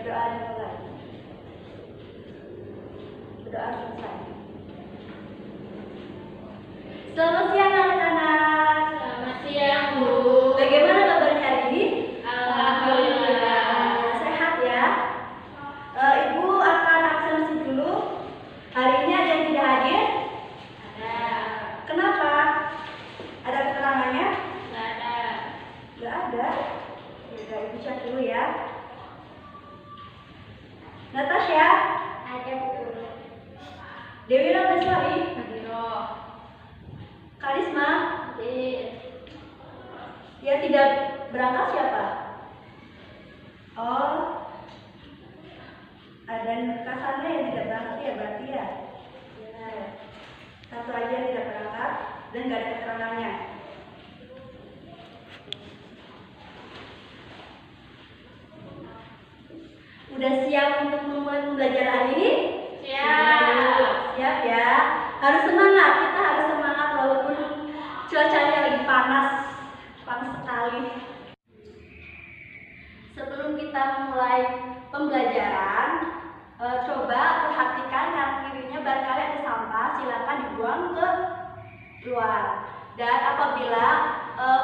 berdoa dimulai. Berdoa selesai. Selamat siang anak-anak. Selamat siang, Bu. Bagaimana kabarnya hari ini? Alhamdulillah. Sehat ya. Ibu akan absensi dulu. Hari ini ada yang tidak hadir? Ada. Kenapa? Ada keterangannya? Nggak ada. Nggak ada. Ya, ibu cek dulu ya. Natasha? Ada, Bu. Dewi Ratnasari? Hadiro. Karisma? Hadir. Yang tidak berangkat siapa? Oh, ada Kasana yang tidak berangkat ya berarti ya? Ya. Satu aja yang tidak berangkat dan nggak ada keterangannya. Udah siap untuk memulai pembelajaran hari ini? Siap. Siap ya. Harus semangat, kita harus semangat walaupun cuacanya lagi panas sekali. Sebelum kita mulai pembelajaran, coba perhatikan kanan kirinya, barangkali ada sampah, silakan dibuang ke luar. Dan apabila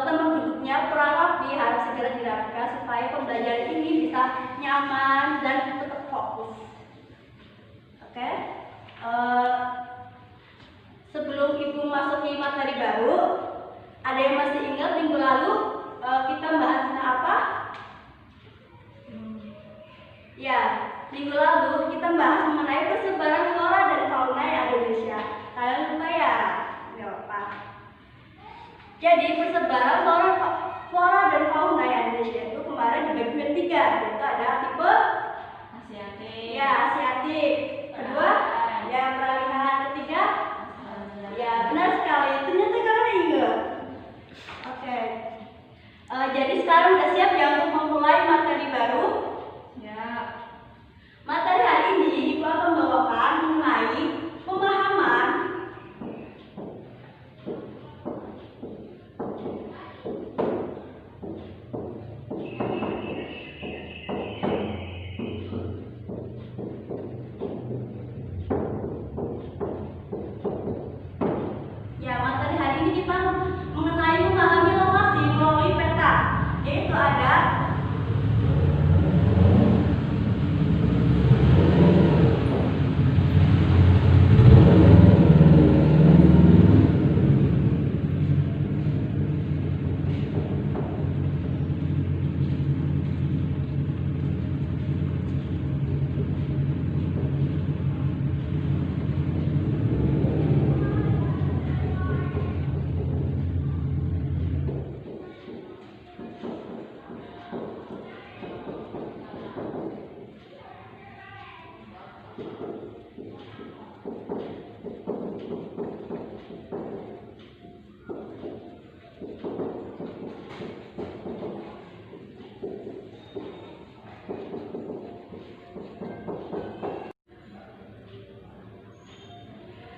tempat duduknya kurang rapi, harus segera dirapikan supaya pembelajaran ini bisa nyaman dan tetap fokus. Oke? Sebelum Ibu masuki materi baru, ada yang masih ingat minggu lalu kita bahas tentang apa? Ya, minggu lalu kita bahas mengenai persebaran flora dan fauna yang ada di Indonesia. Kalian lupa ya? Nggak apa. Jadi persebaran flora dan fauna yang ada di Indonesia itu kemarin dibagi menjadi 3, yaitu ada tipe Asiatik. ya asiatik, kedua ya peralihan, ketiga ya benar sekali. Ternyata kalian ingat. Oke. Jadi sekarang udah siap ya untuk memulai materi baru? Ya. Materi hari ini Ibu akan membawakan mengenai pemahaman materi hari ini kita mengenai memahami lokasi melalui peta, yaitu ada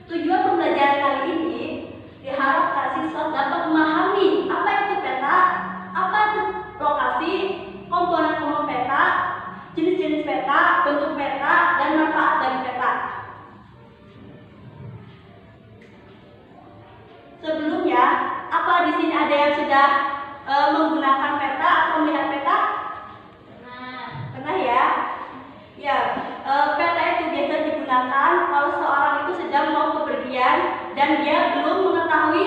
tujuan pembelajaran kali ini diharapkan siswa dapat memahami apa itu peta, apa itu lokasi, komponen-komponen peta, jenis-jenis peta, bentuk peta, dan manfaat dari peta. Sebelumnya, apa di sini ada yang sudah menggunakan peta atau melihat peta? Pernah ya? Ya, peta itu biasa digunakan kalau seorang itu sedang mau bepergian dan dia belum mengetahui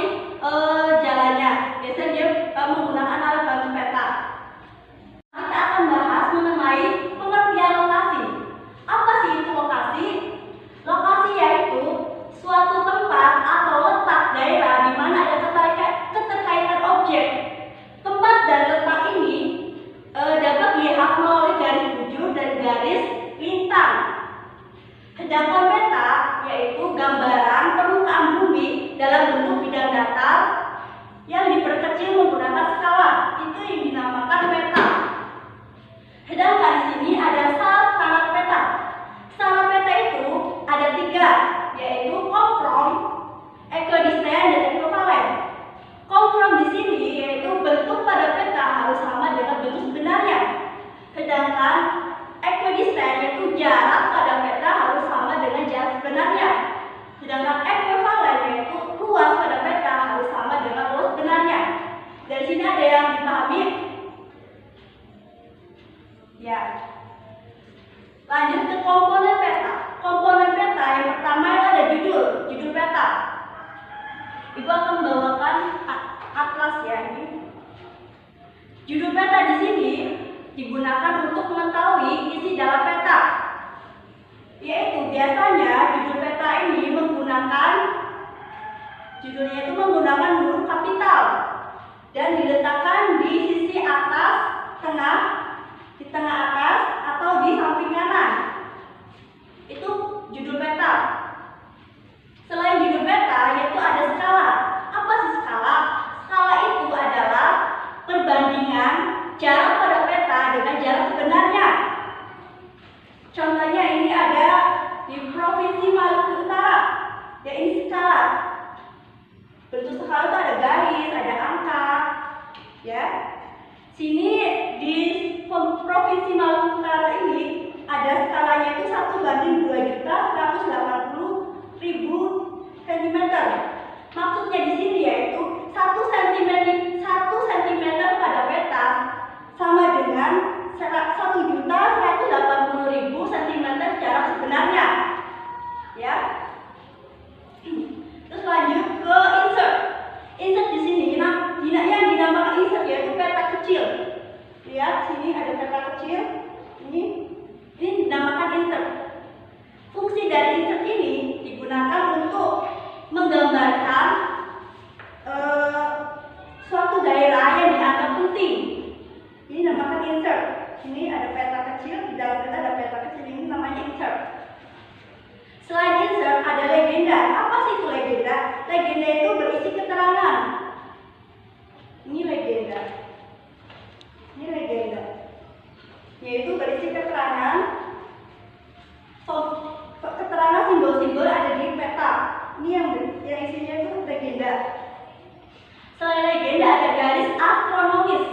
jalannya. Biasanya dia menggunakan alat bantu peta. Kita akan bahas mengenai pengertian lokasi. Apa sih itu lokasi? Lokasi yaitu suatu tempat atau letak daerah di mana ada keterkaitan objek. Tempat dan letak ini dapat dilihat melalui garis bujur dan garis lintang. Sedangkan peta yaitu gambaran permukaan bumi dalam bentuk bidang datar yang diperkecil Ya. Lanjut ke komponen peta. Komponen peta yang pertama itu ada judul peta. Ibu akan membawakan atlas ya ini. Judul peta di sini digunakan untuk mengetahui isi dalam peta. Yaitu biasanya judul peta ini judulnya itu menggunakan huruf kapital dan diletakkan di sisi atas, di tengah atas atau di samping kanan. Itu judul peta. Selain judul peta, yaitu ada skala. Apa sih skala? Skala itu adalah perbandingan jarak pada peta dengan jarak sebenarnya. Contohnya ini ada di Provinsi Maluku Utara. Ya ini skala. Bentuk skala itu ada garis, ada angka. Ya. Sini di Provinsi Maluku Utara ini ada skalanya itu 1/2.180.000 cm. Maksudnya di sini yaitu 1 cm pada peta sama dengan 1.180.000 cm jarak sebenarnya. Ya. Terus lanjut ke insert. Insert di sini yang dinamakan insert yaitu peta kecil. Lihat sini ada peta kecil. Ini dinamakan insert. Fungsi dari insert ini digunakan untuk menggambarkan suatu daerah yang dianggap penting. Ini dinamakan insert. Ini ada peta kecil, di dalam peta ada peta kecil, ini namanya insert. Selain insert ada legenda. Apa sih itu legenda? Legenda itu berisi keterangan. Ini legenda. Yaitu berisi keterangan simbol-simbol ada di peta. Ini yang isinya itu legenda. Selain legenda ada garis astronomis.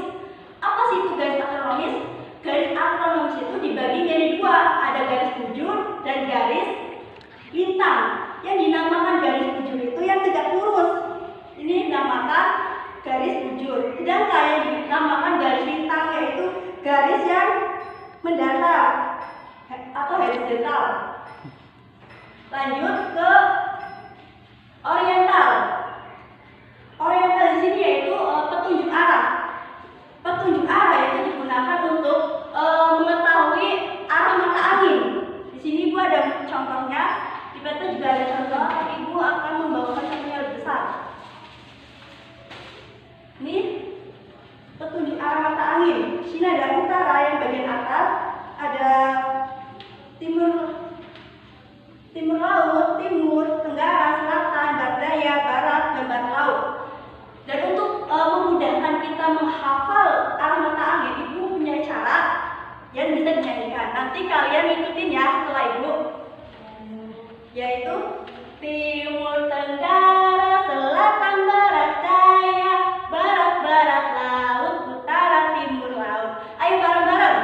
Apa sih itu garis astronomis? Garis astronomis itu dibagi jadi dua. Ada garis bujur dan garis bintang. Yang dinamakan garis bujur itu yang tegak lurus. Ini dinamakan garis bujur. Sedangkan yang dinamakan garis bintang yaitu garis yang mendatar atau horizontal. Lanjut ke oriental. Oriental di sini yaitu petunjuk arah. Petunjuk arah itu digunakan untuk mengetahui arah mata angin. Di sini Ibu ada contohnya. Di peta juga ada contoh. Ibu akan membawakan contohnya lebih besar. Ini petunjuk arah mata angin. Di sini ada utara yang bagian atas, ada timur laut, timur, tenggara, selatan, barat daya, barat, dan barat laut. Dan untuk memudahkan kita menghafal arah mata angin, Ibu punya cara yang bisa dinyanyikan. Nanti kalian ikutin ya setelah Ibu. Yaitu timur, tenggara, selatan, barat daya, barat, barat laut, utara, timur laut. Ayo bareng-bareng.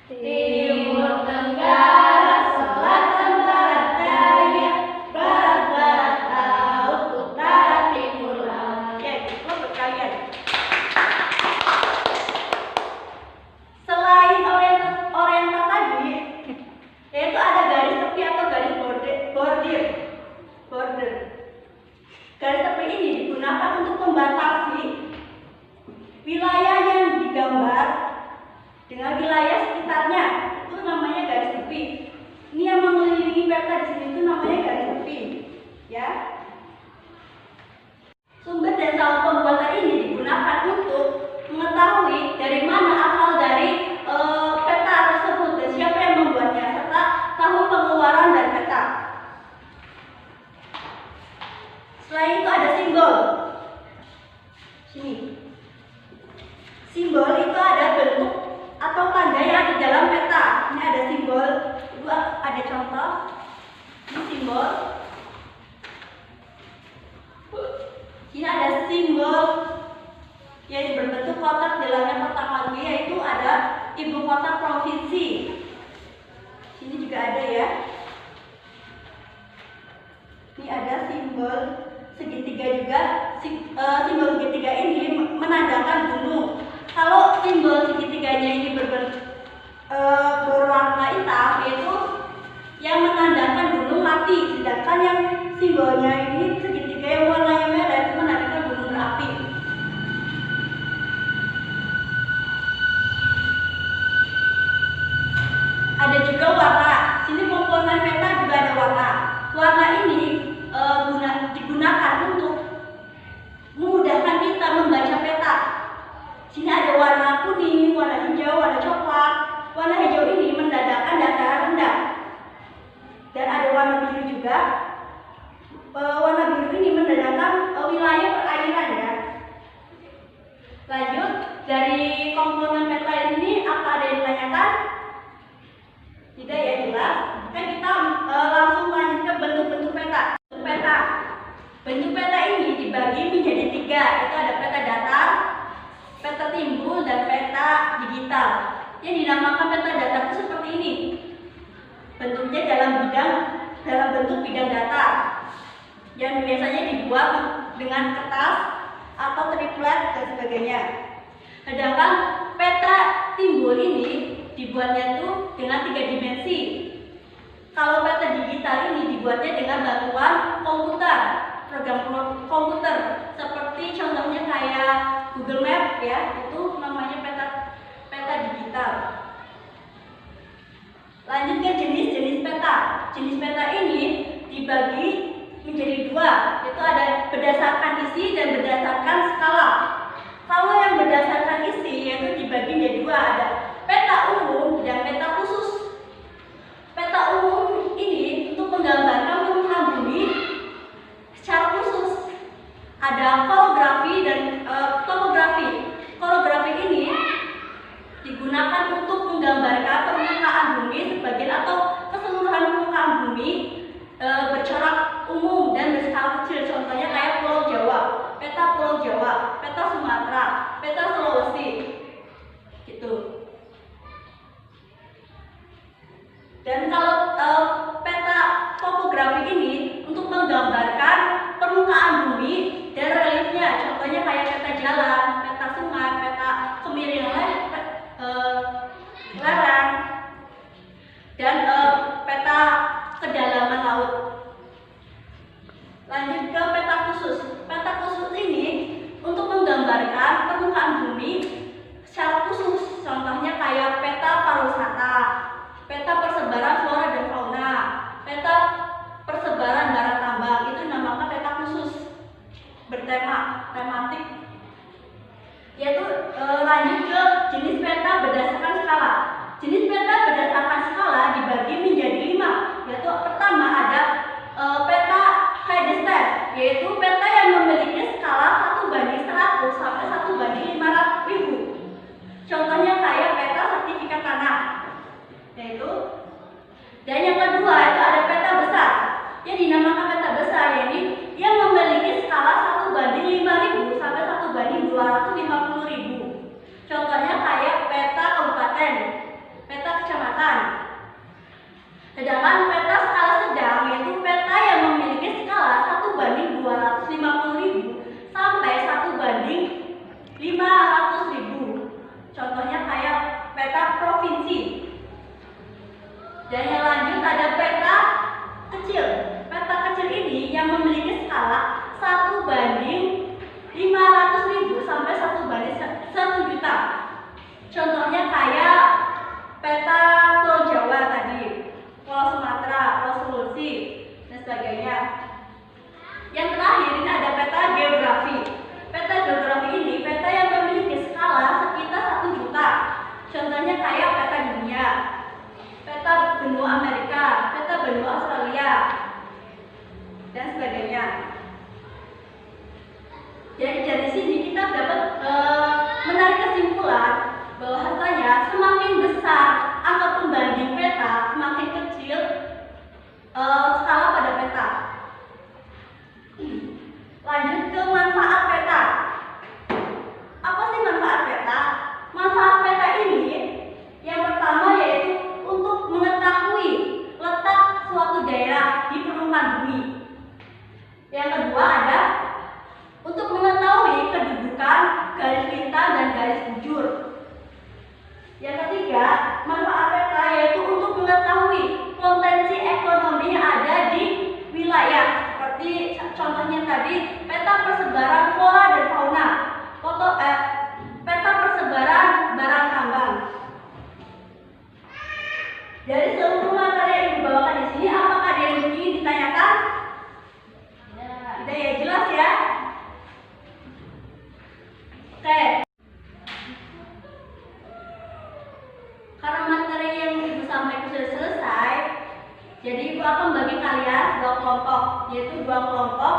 Timur, tenggara, selatan, barat daya, barat, barat laut, utara, timur laut. Ya, itu buat kalian. Selain oriental tadi, yaitu ada garis tepi atau garis border. Garis tepi ini digunakan untuk membatasi wilayah yang digambar dengan wilayah sekitarnya. Itu namanya garis tepi. Ini yang mengelilingi peta di sini itu namanya garis tepi. Ya. Sumber dan salah pembuatan ini digunakan untuk mengetahui dari mana asal dari peta tersebut dan siapa yang membuatnya serta tahun pengeluaran dari peta. Selain itu ada simbol. Sini. Simbol itu ada bentuk atau tanda yang ada di dalam peta. Ini ada simbol. Ibu ada contoh. Ini simbol. Ini ada simbol yang berbentuk kotak, di dalamnya kotak lagi, yaitu ada ibu kota provinsi. Sini juga ada ya. Ini ada simbol segitiga juga. Simbol segitiga ini menandakan gunung. Kalau simbol segitiganya ini simbolnya ini segitiga yang warnanya merah itu menandakan gunung berapi. Ada juga warna. Sini komponen peta juga ada warna. Warna ini digunakan untuk memudahkan kita membaca peta. Sini ada warna kuning, warna hijau, warna coklat. Warna hijau ini menandakan dataran rendah. Dan ada warna biru juga. Warna biru ini menandakan wilayah perairan ya. Lanjut, dari komponen peta ini apa ada yang ditanyakan? Tidak ya, jelas. Kan kita langsung lanjut ke bentuk-bentuk peta. Bentuk peta ini dibagi menjadi 3, yaitu ada peta datar, peta timbul, dan peta digital. Yang dinamakan peta datar itu seperti ini. Bentuknya dalam bentuk bidang datar, yang biasanya dibuat dengan kertas atau triplet dan sebagainya. Sedangkan peta timbul ini dibuatnya tuh dengan 3 dimensi. Kalau peta digital ini dibuatnya dengan bantuan komputer, program komputer, seperti contohnya kayak Google Map ya, itu namanya peta digital. Lanjut ke jenis-jenis peta. Jenis peta ini dibagi menjadi 2, yaitu ada berdasarkan isi dan berdasarkan skala. Kalau yang berdasarkan isi yaitu dibagi menjadi 2, ada peta umum dan peta khusus. Peta umum ini untuk menggambarkan permukaan bumi secara khusus. Ada korografi dan topografi. Korografi ini digunakan untuk menggambarkan permukaan bumi sebagian atau keseluruhan permukaan bumi bercorak umum dan berskala kecil. Contohnya kayak Pulau Jawa, peta Sumatera, peta Sulawesi, gitu. Dan kalau peta topografi ini untuk menggambarkan permukaan bumi dan reliefnya. Contohnya kayak peta jalan, peta sungai, peta kemiringan lereng, dan peta kedalaman laut. Lanjut ke peta khusus. Peta khusus ini untuk menggambarkan permukaan bumi secara khusus. Contohnya kayak peta pariwisata, peta persebaran flora dan fauna, peta persebaran barang tambang. Itu namanya peta khusus tematik. Yaitu lanjut ke jenis peta berdasarkan skala. Jenis peta berdasarkan skala dibagi menjadi 5, yaitu pertama ada peta Heidestheim, yaitu peta yang memiliki skala 1:100 sampai 1:500.000. Contohnya kayak peta sertifikat tanah, yaitu. Dan yang kedua itu ada peta besar, yang dinamakan peta besar, yaitu yang memiliki skala 1:5.000 sampai 1:250.000. Contohnya kayak peta kabupaten, peta kecamatan. Sedangkan peta skala sedang yaitu peta yang memiliki skala 1:250.000 sampai 1:500.000. Contohnya kayak peta provinsi. Dan yang lanjut ada peta kecil. Peta kecil ini yang memiliki skala 1:500.000 sampai 1:1.000.000. Contohnya kayak peta Pulau Jawa tadi, Pulau Sumatera, Pulau Sulawesi, dan sebagainya. Yang terakhir ini ada peta geografi. Peta geografi ini peta yang memiliki skala sekitar 1 juta. Contohnya kayak peta dunia, peta benua Amerika, peta benua Australia, dan sebagainya. Jadi dari sini kita dapat menarik kesimpulan bahwasanya semakin besar angka pembanding peta, semakin kecil skala pada peta. Lanjut ke manfaat peta. Apa sih manfaat peta? Manfaat peta ini yang pertama yaitu untuk mengetahui letak suatu daerah di permukaan bumi. Yang kedua ada untuk mengetahui kedudukan garis lintang dan garis bujur. Yang ketiga, manfaat peta yaitu untuk mengetahui potensi ekonomi yang ada di wilayah, seperti kelompok, yaitu 2 kelompok.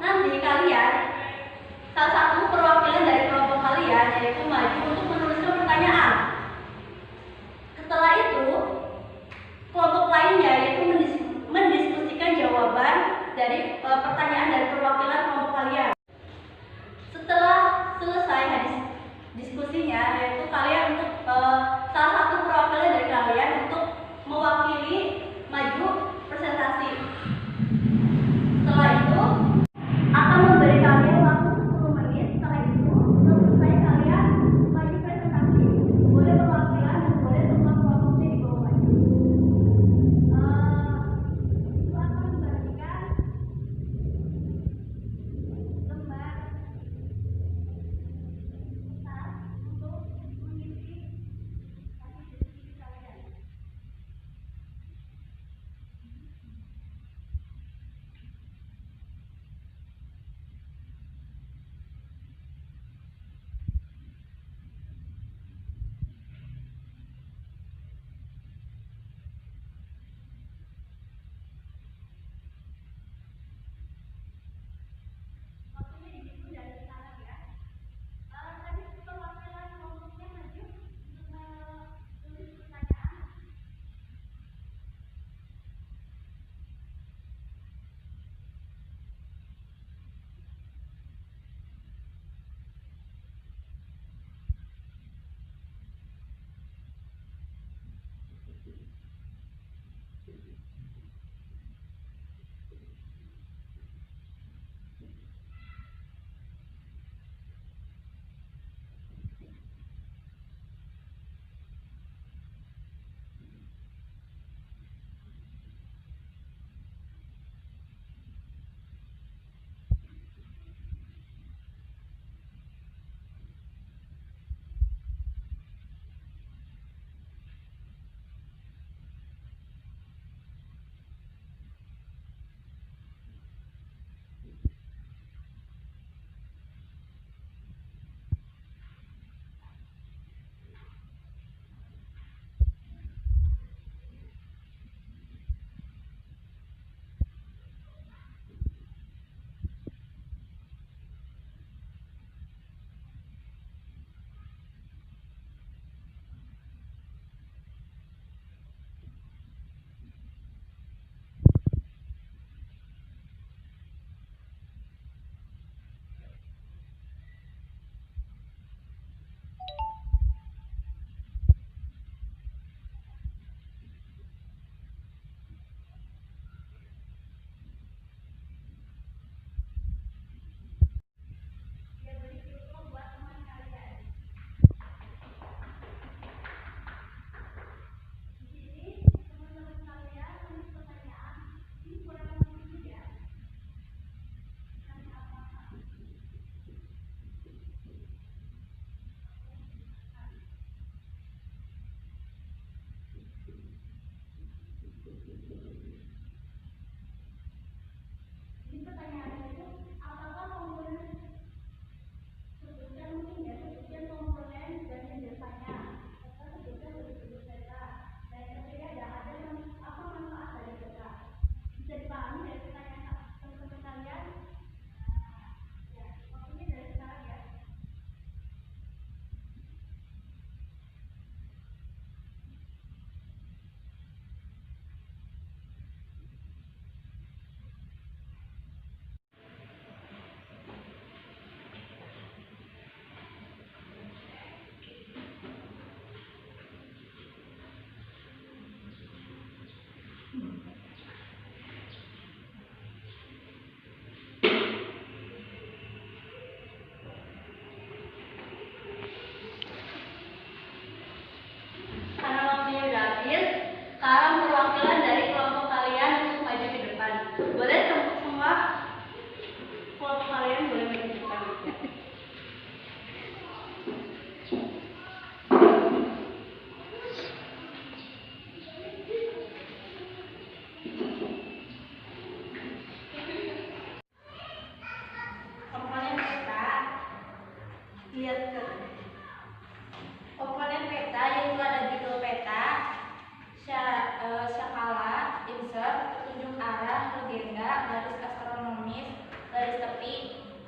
Nanti kalian, salah satu perwakilan dari kelompok kalian yaitu maju untuk menuliskan pertanyaan. Setelah itu, kelompok lainnya yaitu mendiskusikan jawaban dari pertanyaan dari perwakilan kelompok kalian. Setelah selesai diskusinya, yaitu kalian untuk salah satu perwakilan dari kalian untuk mewakili maju presentasi. Setelah itu akan memberi kalian waktu 10 menit. Setelah itu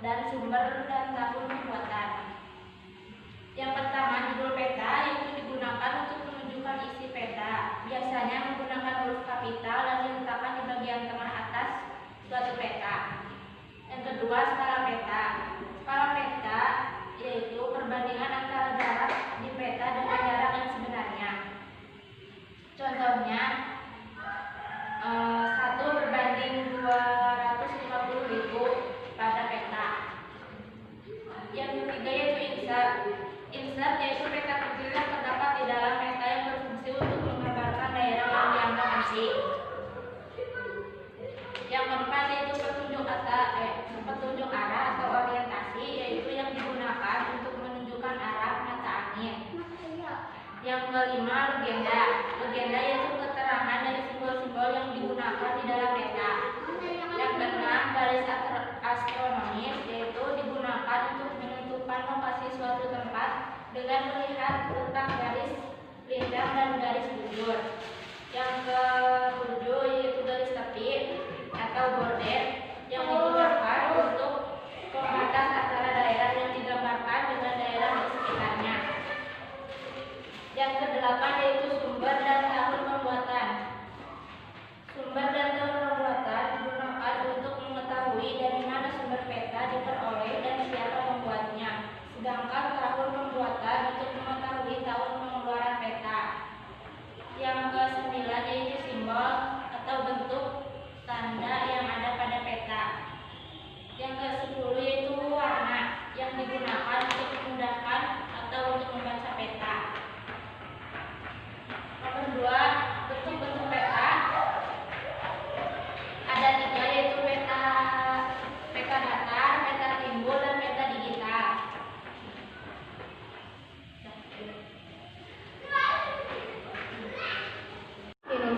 dan sumber dan tahun pembuatan. Yang pertama, judul peta itu digunakan untuk menunjukkan isi peta. Biasanya menggunakan huruf kapital dan diletakkan di bagian tengah atas suatu peta. Yang kedua, skala peta. Skala peta yaitu perbandingan antara jarak di peta dengan jarak yang sebenarnya. Contohnya 1 berbanding 250.000 pada peta. Yang ketiga yaitu insert. Insert yaitu peta kecil yang terdapat di dalam peta yang berfungsi untuk menggambarkan daerah yang dianggap asing. Yang keempat yaitu petunjuk arah atau orientasi, yaitu yang digunakan untuk menunjukkan arah mata angin. Yang kelima, legenda. Legenda yaitu keterangan dari simbol-simbol yang digunakan di dalam peta. Yang keenam, garis astronomis, yaitu digunakan untuk menentukan lokasi suatu tempat dengan melihat letak garis lintang dan garis bujur. Yang ketujuh yaitu garis tepi atau border, yang digunakan untuk pembatas antara daerah yang digambarkan dengan daerah di sekitarnya. Yang kedelapan yaitu sumber dan tahun pembuatan. Sumber dan tahun pembuatan digunakan untuk mengetahui dari mana sumber peta diperoleh dan siapa membuatnya. Sedangkan tahun pembuatan untuk mengetahui tahun pengeluaran peta. Yang kesembilan yaitu simbol atau bentuk tanda yang ada pada peta. Yang ke-10 yaitu warna, yang digunakan untuk memudahkan atau untuk membaca peta. Nomor 2, bentuk-bentuk peta. Ada 3 yaitu peta datar, peta timbul, dan peta digital.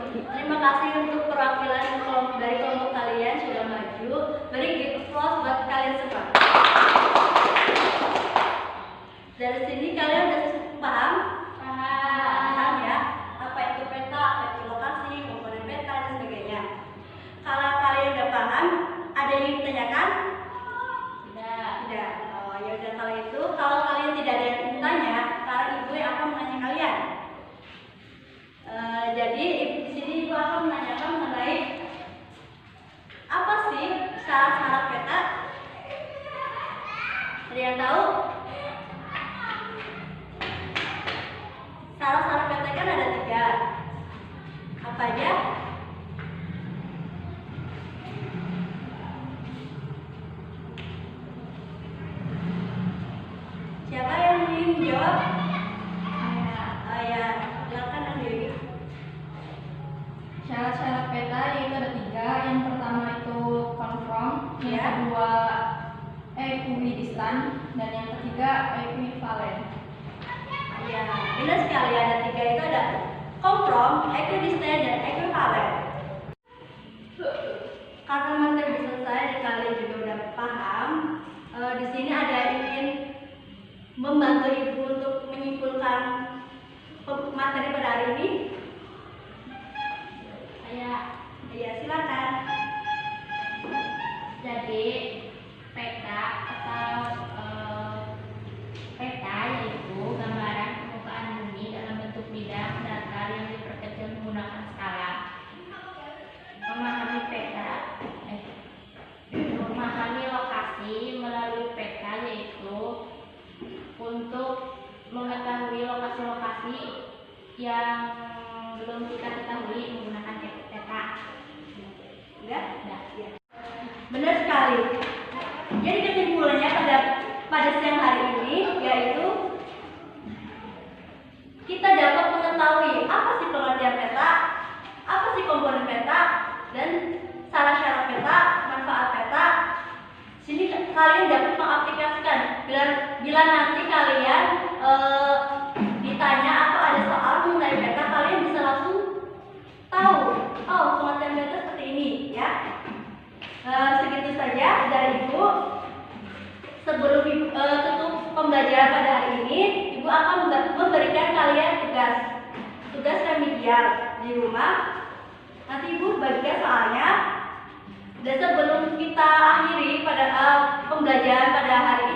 Terima kasih untuk perwakilan dari kelompok kalian sudah maju. Beri give applause buat kalian semua. Dari sini kalian udah paham? Paham ya? Apa itu peta, apa itu lokasi, komponen peta, dan sebagainya. Kalau kalian udah paham, ada yang ditanyakan? Tidak. Oh ya udah, kalau kalian tidak ada yang bertanya, sekarang ibu yang akan menanya kalian. Jadi di sini ibu akan menanyakan mengenai apa sih syarat-syarat peta? Ada yang tahu? Syarat-syarat peta kan ada 3. Apa aja? Siapa yang ingin jawab? Silakan Andri. Syarat-syarat peta yaitu ada 3. Yang pertama itu confirm, yang Ya. kedua equidistant, dan yang ketiga equivalent. Ya, benar sekali, ada 3 itu, ada confirm, equidistant, dan equivalent. Karena materi selesai dan kalian juga udah paham, di sini ada ingin membantu ibu untuk menyimpulkan materi pada hari ini. Ya, silakan. Jadi peta atau peta yaitu gambaran permukaan bumi dalam bentuk bidang datar yang diperkecil menggunakan skala. Memahami lokasi melalui peta yaitu untuk mengetahui lokasi-lokasi yang belum kita ketahui menggunakan peta. Ya? Ya. Benar sekali. Jadi kesimpulannya pada siang hari ini yaitu kita dapat mengetahui apa sih pengertian peta, apa sih komponen peta, dan syarat-syarat peta, manfaat peta. Sini kalian dapat mengaplikasikan bila nanti kalian ditanya atau ada soal mengenai peta, kalian bisa langsung tahu, oh pengertian peta seperti ini ya. Segitu saja dari Ibu. Sebelum tutup pembelajaran pada hari ini, Ibu akan memberikan kalian tugas remedial di rumah. Nanti Ibu bagikan soalnya. Dan sebelum kita akhiri pada pembelajaran hari